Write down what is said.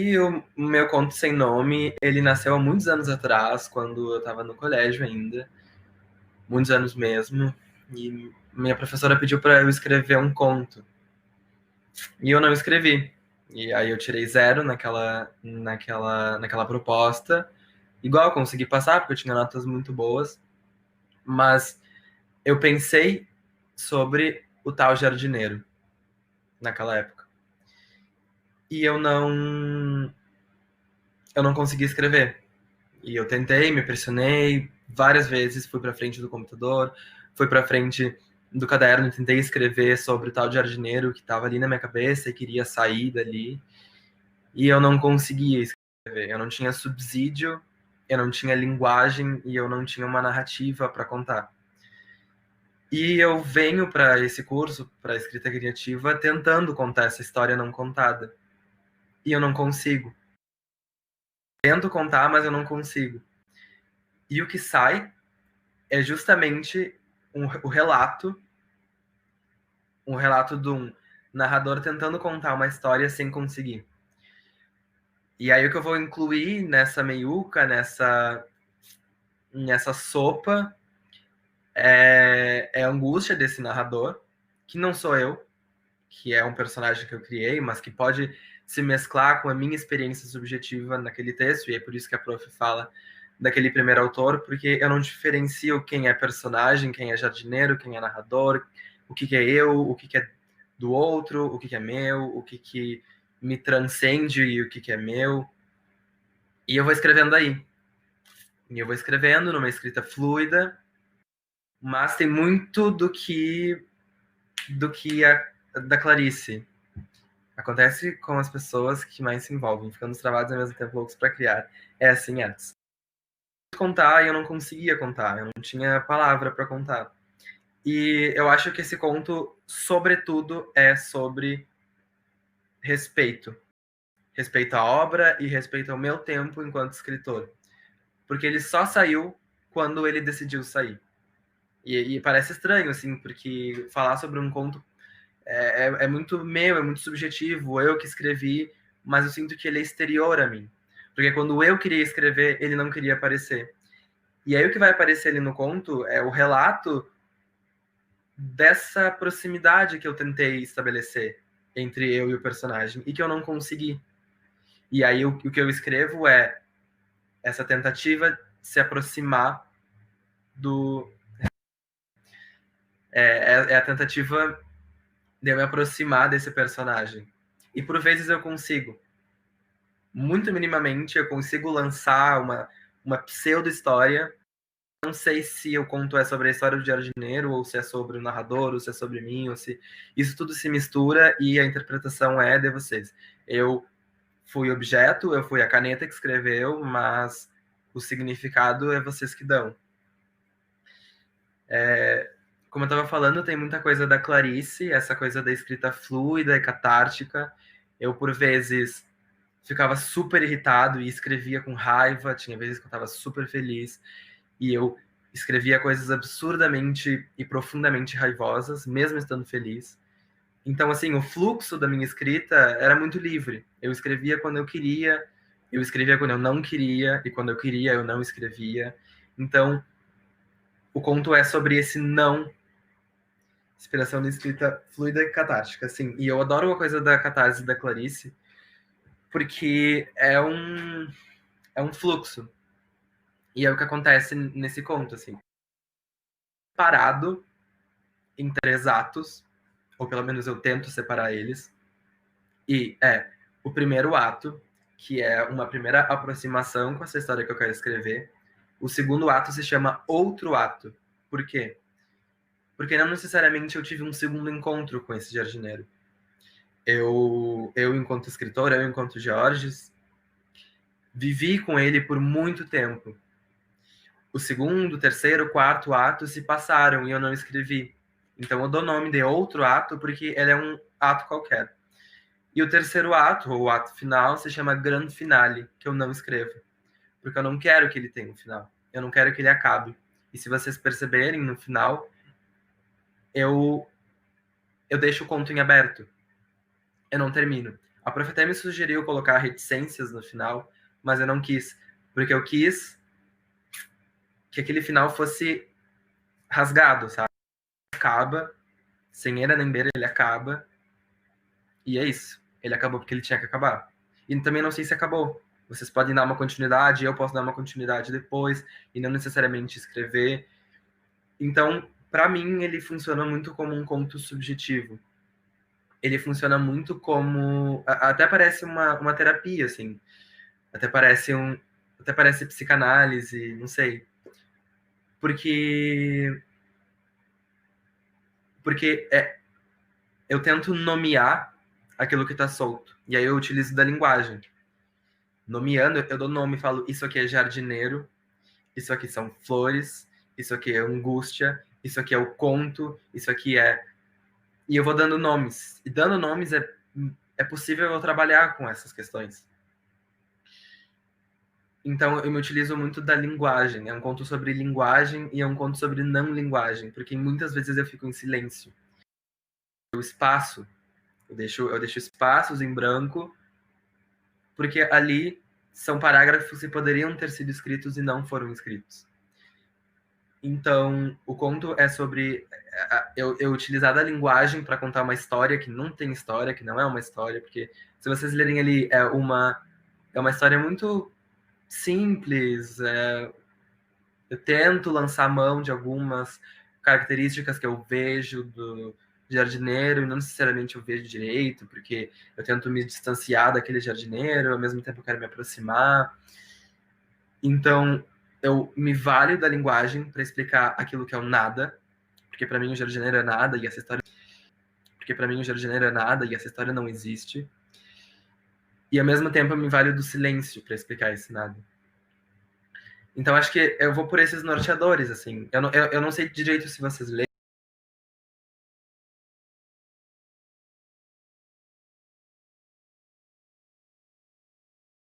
E o meu conto sem nome, ele nasceu há muitos anos atrás, quando eu estava no colégio ainda, muitos anos mesmo, e minha professora pediu para eu escrever um conto. E eu não escrevi. E aí eu tirei 0 naquela proposta. Igual, eu consegui passar, porque eu tinha notas muito boas, mas eu pensei sobre o tal jardineiro naquela época. E eu não consegui escrever. E eu tentei, me pressionei várias vezes, fui para frente do computador, fui para frente do caderno, tentei escrever sobre o tal jardineiro que estava ali na minha cabeça e queria sair dali. E eu não conseguia escrever. Eu não tinha subsídio, eu não tinha linguagem e eu não tinha uma narrativa para contar. E eu venho para esse curso, para escrita criativa, tentando contar essa história não contada. E eu não consigo. Tento contar, mas eu não consigo. E o que sai é justamente o relato de um narrador tentando contar uma história sem conseguir. E aí o que eu vou incluir nessa meiuca, nessa sopa, é a angústia desse narrador, que não sou eu, que é um personagem que eu criei, mas que pode se mesclar com a minha experiência subjetiva naquele texto, e é por isso que a prof fala daquele primeiro autor, porque eu não diferencio quem é personagem, quem é jardineiro, quem é narrador, o que é eu, o que é do outro, o que é meu, o que me transcende e o que é meu. E eu vou escrevendo aí. E eu vou escrevendo numa escrita fluida, mas tem muito da Clarice. Acontece com as pessoas que mais se envolvem, ficando travados ao mesmo tempo loucos para criar. É assim antes. Contar e eu não conseguia contar, eu não tinha palavra para contar. E eu acho que esse conto, sobretudo, é sobre respeito. Respeito à obra e respeito ao meu tempo enquanto escritor. Porque ele só saiu quando ele decidiu sair. E parece estranho, assim, porque falar sobre um conto é muito meu, é muito subjetivo, eu que escrevi, mas eu sinto que ele é exterior a mim. Porque quando eu queria escrever, ele não queria aparecer. E aí o que vai aparecer ali no conto é o relato dessa proximidade que eu tentei estabelecer entre eu e o personagem, e que eu não consegui. E aí o que eu escrevo é essa tentativa de se aproximar do... É a tentativa de eu me aproximar desse personagem. E por vezes eu consigo. Muito minimamente, eu consigo lançar uma pseudo-história. Não sei se o conto é sobre a história do jardineiro, ou se é sobre o narrador, ou se é sobre mim, ou se... Isso tudo se mistura e a interpretação é de vocês. Eu fui objeto, eu fui a caneta que escreveu, mas o significado é vocês que dão. Como eu estava falando, tem muita coisa da Clarice, essa coisa da escrita fluida e catártica. Eu, por vezes, ficava super irritado e escrevia com raiva, tinha vezes que eu estava super feliz, e eu escrevia coisas absurdamente e profundamente raivosas, mesmo estando feliz. Então, assim, o fluxo da minha escrita era muito livre. Eu escrevia quando eu queria, eu escrevia quando eu não queria, e quando eu queria eu não escrevia. Então, o conto é sobre esse não, inspiração de escrita fluida e catártica, assim. E eu adoro uma coisa da catarse da Clarice, porque é um fluxo. E é o que acontece nesse conto, assim. Parado em 3 atos, ou pelo menos eu tento separar eles. E o primeiro ato, que é uma primeira aproximação com essa história que eu quero escrever. O segundo ato se chama Outro Ato. Por quê? Porque não necessariamente eu tive um segundo encontro com esse jardineiro. Eu enquanto escritor, eu enquanto Georges, vivi com ele por muito tempo. O segundo, terceiro, quarto ato se passaram e eu não escrevi. Então eu dou nome de outro ato porque ele é um ato qualquer. E o terceiro ato, ou o ato final, se chama Grande Finale, que eu não escrevo. Porque eu não quero que ele tenha um final. Eu não quero que ele acabe. E se vocês perceberem, no final, eu deixo o conto em aberto. Eu não termino. A prof até me sugeriu colocar reticências no final, mas eu não quis, porque eu quis que aquele final fosse rasgado, sabe? Acaba, sem era nem beira, ele acaba, e é isso. Ele acabou porque ele tinha que acabar. E também não sei se acabou. Vocês podem dar uma continuidade, eu posso dar uma continuidade depois, e não necessariamente escrever. Então, para mim, ele funciona muito como um conto subjetivo. Ele funciona muito como... Até parece uma terapia, assim. Até parece psicanálise, não sei. Porque eu tento nomear aquilo que está solto. E aí eu utilizo da linguagem. Nomeando, eu dou nome e falo, isso aqui é jardineiro, isso aqui são flores, isso aqui é angústia, isso aqui é o conto, isso aqui é... E eu vou dando nomes. E dando nomes é possível eu trabalhar com essas questões. Então, eu me utilizo muito da linguagem. É um conto sobre linguagem e é um conto sobre não linguagem, porque muitas vezes eu fico em silêncio. O espaço, eu deixo espaços em branco, porque ali são parágrafos que poderiam ter sido escritos e não foram escritos. Então, o conto é sobre eu utilizar da linguagem para contar uma história que não tem história, que não é uma história, porque se vocês lerem ali, é uma história muito simples. Eu tento lançar mão de algumas características que eu vejo do jardineiro, e não necessariamente eu vejo direito, porque eu tento me distanciar daquele jardineiro, ao mesmo tempo eu quero me aproximar. Então, eu me valho da linguagem para explicar aquilo que é o nada, porque para mim o jardineiro é nada e essa história não existe. E ao mesmo tempo eu me valho do silêncio para explicar esse nada. Então acho que eu vou por esses norteadores, assim. Eu não sei direito se vocês leem